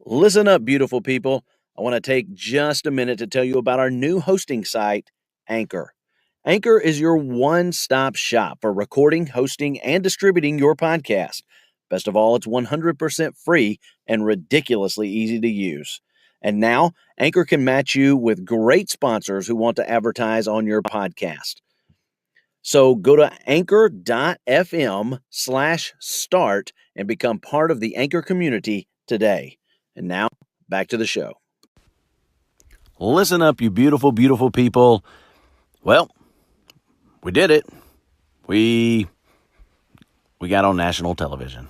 Listen up, beautiful people. I want to take just a minute to tell you about our new hosting site, Anchor. Anchor is your one-stop shop for recording, hosting, and distributing your podcast. Best of all, it's 100% free and ridiculously easy to use. And now, Anchor can match you with great sponsors who want to advertise on your podcast. So go to anchor.fm/start and become part of the Anchor community today. And now, back to the show. Listen up, you beautiful, beautiful people. Well, we did it. We got on national television.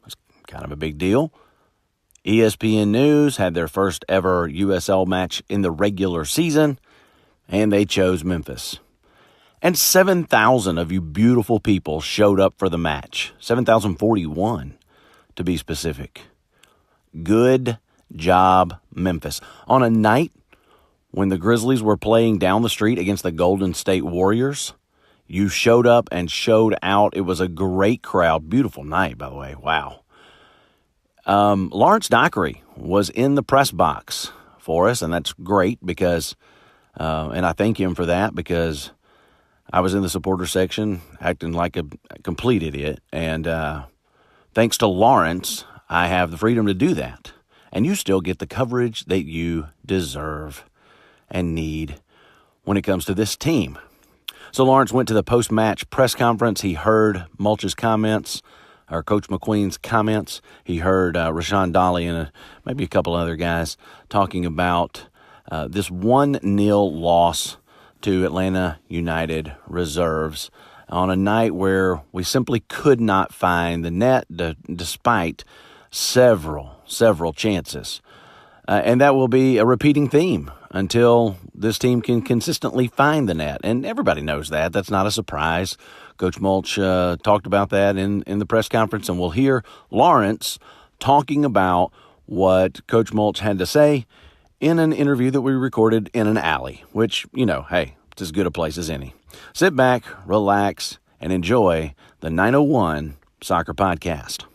It's kind of a big deal. ESPN News had their first ever USL match in the regular season, and they chose Memphis. And 7,000 of you beautiful people showed up for the match. 7,041 to be specific. Good job, Memphis. On a night when the Grizzlies were playing down the street against the Golden State Warriors, you showed up and showed out. It was a great crowd. Beautiful night, by the way. Wow. Lawrence Dockery was in the press box for us, and that's great because, and I thank him for that because I was in the supporter section acting like a complete idiot, and thanks to Lawrence, I have the freedom to do that. And you still get the coverage that you deserve and need when it comes to this team. So Lawrence went to the post-match press conference. He heard Mulch's comments, or Coach McQueen's comments. He heard Rashawn Dolly and maybe a couple other guys talking about this 1-0 loss to Atlanta United reserves on a night where we simply could not find the net despite several chances. And that will be a repeating theme until this team can consistently find the net. And everybody knows that. That's not a surprise. Coach Mulch talked about that in the press conference, and we'll hear Lawrence talking about what Coach Mulch had to say in an interview that we recorded in an alley, which, hey, it's as good a place as any. Sit back, relax, and enjoy the 901 Soccer Podcast.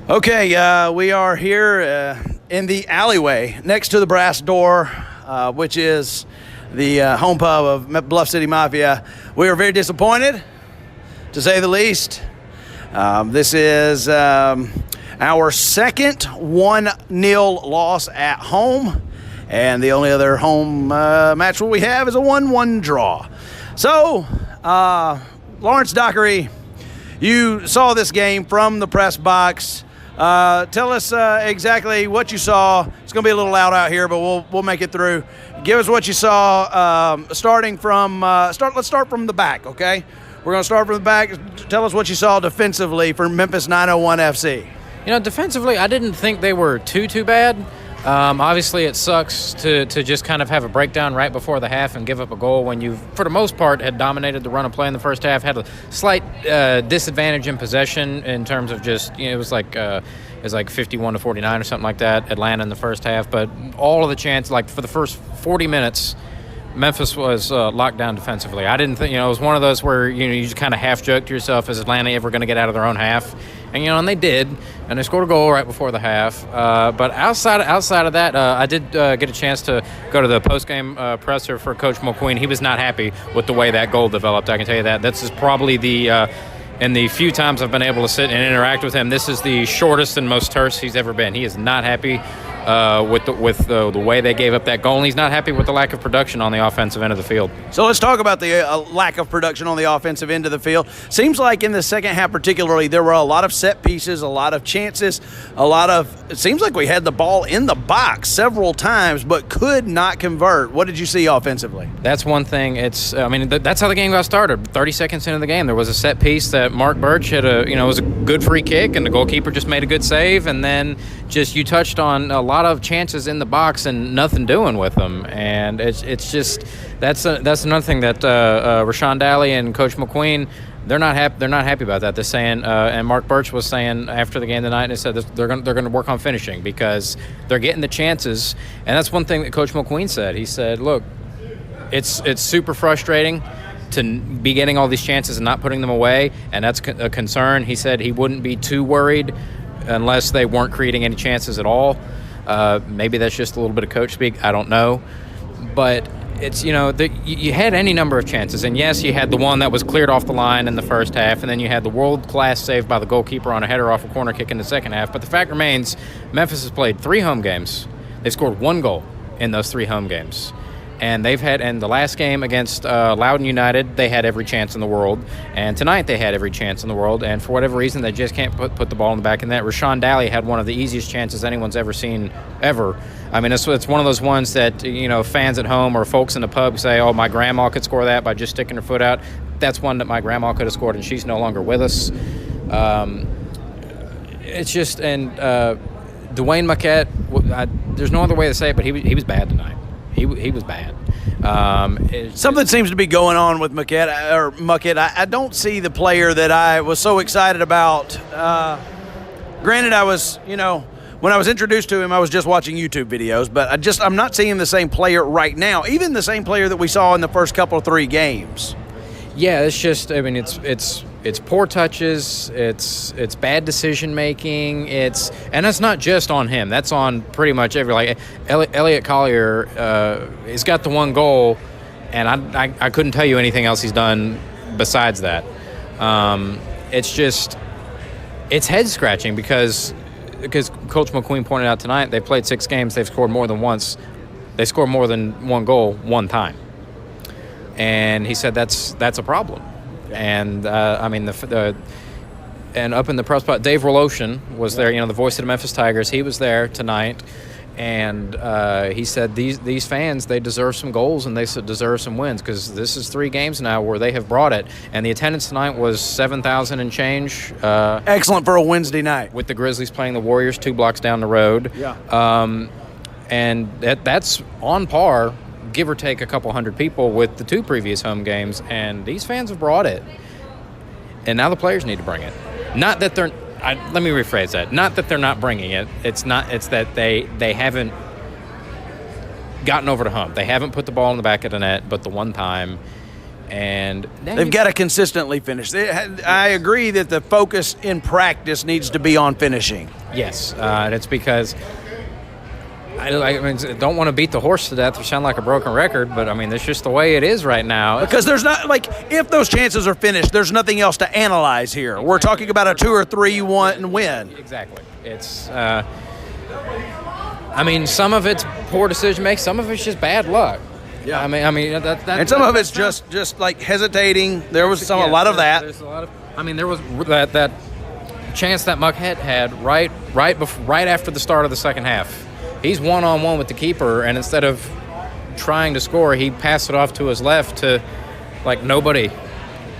Okay, we are here in the alleyway next to the Brass Door, which is the home pub of Bluff City Mafia. We are very disappointed, to say the least. This is our second 1-0 loss at home, and the only other home match we have is a 1-1 draw. So, Lawrence Dockery, you saw this game from the press box. Tell us exactly what you saw. It's going to be a little loud out here, but we'll make it through. Give us what you saw. Let's start from the back, okay? We're going to start from the back. Tell us what you saw defensively for Memphis 901 FC. Defensively, I didn't think they were too bad. Obviously, it sucks to just kind of have a breakdown right before the half and give up a goal when you, for the most part, had dominated the run of play in the first half, had a slight disadvantage in possession in terms of just, it was like 51-49 or something like that, Atlanta in the first half. But all of the chance, like for the first 40 minutes, Memphis was locked down defensively. I didn't think, it was one of those where, you just kind of half joked to yourself, is Atlanta ever going to get out of their own half? And, and they did, and they scored a goal right before the half. But outside of that, I did get a chance to go to the post-game presser for Coach McQueen. He was not happy with the way that goal developed, I can tell you that. This is probably in the few times I've been able to sit and interact with him, this is the shortest and most terse he's ever been. He is not happy with the way they gave up that goal, and he's not happy with the lack of production on the offensive end of the field. So let's talk about the lack of production on the offensive end of the field. Seems like in the second half particularly, there were a lot of set pieces, a lot of chances, it seems like we had the ball in the box several times, but could not convert. What did you see offensively? That's one thing. That's how the game got started. 30 seconds into the game, there was a set piece that Mark Birch hit it was a good free kick, and the goalkeeper just made a good save, and then just you touched on a lot of chances in the box and nothing doing with them, and it's just that's another thing that Rashawn Daly and Coach McQueen, they're not happy about that. They're saying, and Mark Birch was saying after the game tonight, and they said they're going to work on finishing because they're getting the chances, and that's one thing that Coach McQueen said. He said, look, it's super frustrating to be getting all these chances and not putting them away, and that's a concern. He said he wouldn't be too worried unless they weren't creating any chances at all. Maybe that's just a little bit of coach speak. I don't know. But it's, you had any number of chances. And, yes, you had the one that was cleared off the line in the first half, and then you had the world-class save by the goalkeeper on a header off a corner kick in the second half. But the fact remains, Memphis has played 3 home games. They've scored 1 goal in those 3 home games. And the last game against Loudoun United, they had every chance in the world. And tonight they had every chance in the world. And for whatever reason, they just can't put the ball in the back of the net. Rashawn Daly had one of the easiest chances anyone's ever seen, ever. I mean, it's one of those ones that, fans at home or folks in the pub say, oh, my grandma could score that by just sticking her foot out. That's one that my grandma could have scored, and she's no longer with us. It's just, and Dwayne Marquette, there's no other way to say it, but he was bad tonight. He was bad. Something seems to be going on with Muckett. I don't see the player that I was so excited about. Granted, I was, when I was introduced to him, I was just watching YouTube videos, but I'm not seeing the same player right now, even the same player that we saw in the first couple of 3 games. Yeah, it's just, I mean, it's poor touches, it's bad decision making, and that's not just on him. That's on pretty much Elliot Collier has got the 1 goal, and I couldn't tell you anything else he's done besides that. It's head scratching because Coach McQueen pointed out tonight they played 6 games, they've scored more than once. They scored more than 1 goal 1 time. And he said that's a problem. And and up in the press spot, Dave Roloshin was there. The voice of the Memphis Tigers. He was there tonight, and he said these fans, they deserve some goals and they deserve some wins, because this is 3 games now where they have brought it. And the attendance tonight was 7,000 and change. Excellent for a Wednesday night, with the Grizzlies playing the Warriors 2 blocks down the road. Yeah. And that's on par, give or take a couple hundred people, with the 2 previous home games, and these fans have brought it. And now the players need to bring it. Not that they're let me rephrase that. Not that they're not bringing it. It's that they haven't gotten over the hump. They haven't put the ball in the back of the net but the 1 time. And they've got to consistently finish. I agree that the focus in practice needs to be on finishing. Yes, and it's because I don't want to beat the horse to death or sound like a broken record, but, it's just the way it is right now. Because there's not, if those chances are finished, there's nothing else to analyze here. Exactly. We're talking about a 2 or 3 you want and win. Exactly. It's, some of it's poor decision making, some of it's just bad luck. Yeah. And some of it's just hesitating. There was a lot of that. There's a lot of, there was that chance that Muckhead had right after the start of the second half. He's one-on-one with the keeper, and instead of trying to score, he passed it off to his left to nobody.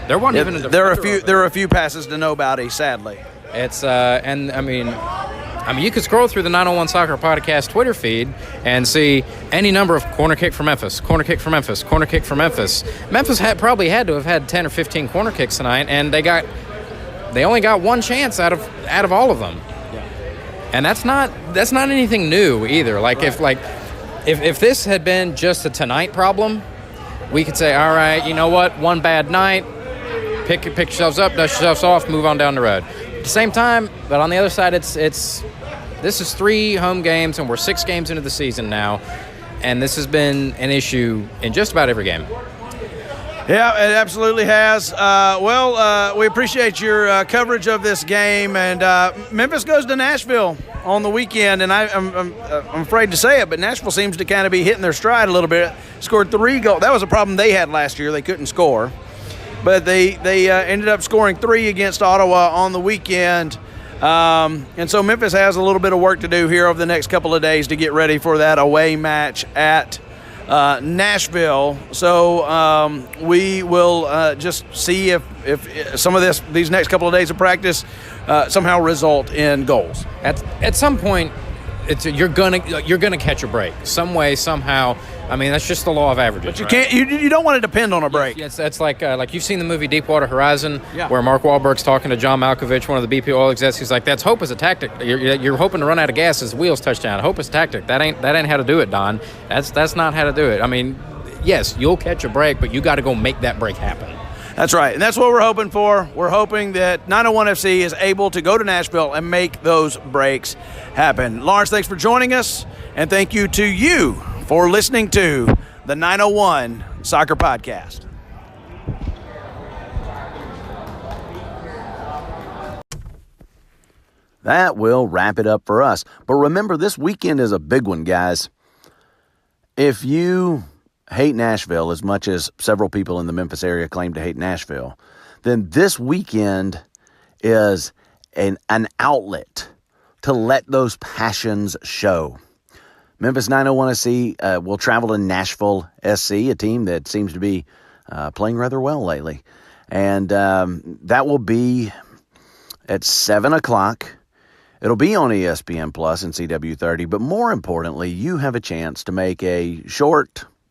There wasn't even a defender. There are a few passes to nobody, sadly. It's you could scroll through the 901 Soccer Podcast Twitter feed and see any number of corner kick for Memphis, corner kick for Memphis, corner kick for Memphis. Memphis probably had to have had 10 or 15 corner kicks tonight, and they only got 1 chance out of all of them. And that's not anything new either. Right. If this had been just a tonight problem, we could say, all right, you know what, 1 bad night, pick yourselves up, dust yourselves off, move on down the road. At the same time, but on the other side, this is 3 home games, and we're 6 games into the season now, and this has been an issue in just about every game. Yeah, it absolutely has. We appreciate your coverage of this game, and Memphis goes to Nashville on the weekend, and I'm afraid to say it, but Nashville seems to kind of be hitting their stride a little bit. Scored 3 goals. That was a problem they had last year. They couldn't score, but they ended up scoring 3 against Ottawa on the weekend. And so Memphis has a little bit of work to do here over the next couple of days to get ready for that away match at Nashville. So we will just see if some of these next couple of days of practice somehow result in goals. At some point, you're gonna catch a break some way, somehow. That's just the law of averages. But you can't. You don't want to depend on a break. Yes, that's like you've seen the movie Deepwater Horizon, where Mark Wahlberg's talking to John Malkovich, one of the BP oil execs. He's like, "That's hope as a tactic. You're hoping to run out of gas as the wheels touch down. Hope is a tactic. That ain't how to do it, Don. That's not how to do it. Yes, you'll catch a break, but you got to go make that break happen." That's right, and that's what we're hoping for. We're hoping that 901 FC is able to go to Nashville and make those breaks happen. Lawrence, thanks for joining us, and thank you to you for listening to the 901 Soccer Podcast. That will wrap it up for us. But remember, this weekend is a big one, guys. If you hate Nashville as much as several people in the Memphis area claim to hate Nashville, then this weekend is an outlet to let those passions show. Memphis 901 SC will travel to Nashville SC, a team that seems to be playing rather well lately. And that will be at 7 o'clock. It'll be on ESPN Plus and CW30, but more importantly, you have a chance to make a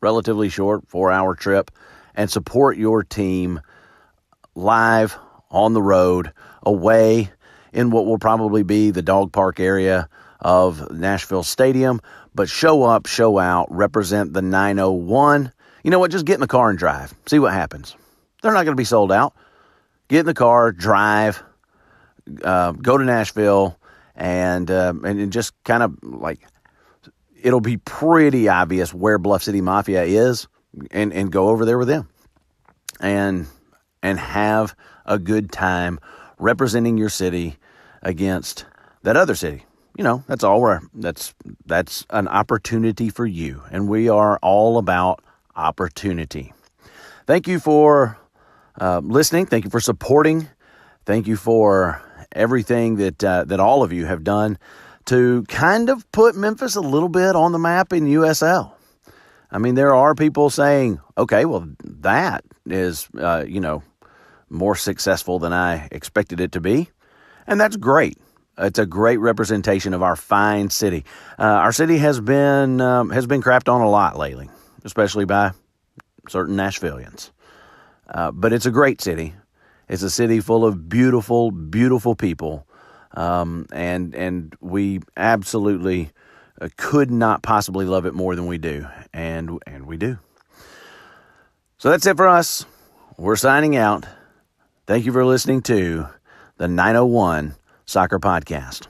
relatively short 4-hour trip and support your team live on the road, away in what will probably be the dog park area of Nashville Stadium, but show up, show out, represent the 901. You know what? Just get in the car and drive. See what happens. They're not going to be sold out. Get in the car, drive, go to Nashville, and just kind of like, it'll be pretty obvious where Bluff City Mafia is, and go over there with them and have a good time representing your city against that other city. You know, that's all that's an opportunity for you, and we are all about opportunity. Thank you for listening. Thank you for supporting. Thank you for everything that all of you have done to kind of put Memphis a little bit on the map in USL. I mean, there are people saying, okay, well, that is, more successful than I expected it to be. And that's great. It's a great representation of our fine city. Our city has been crapped on a lot lately, especially by certain Nashvillians. But it's a great city. It's a city full of beautiful, beautiful people. And we absolutely could not possibly love it more than we do. And we do. So that's it for us. We're signing out. Thank you for listening to the 901 Soccer Podcast.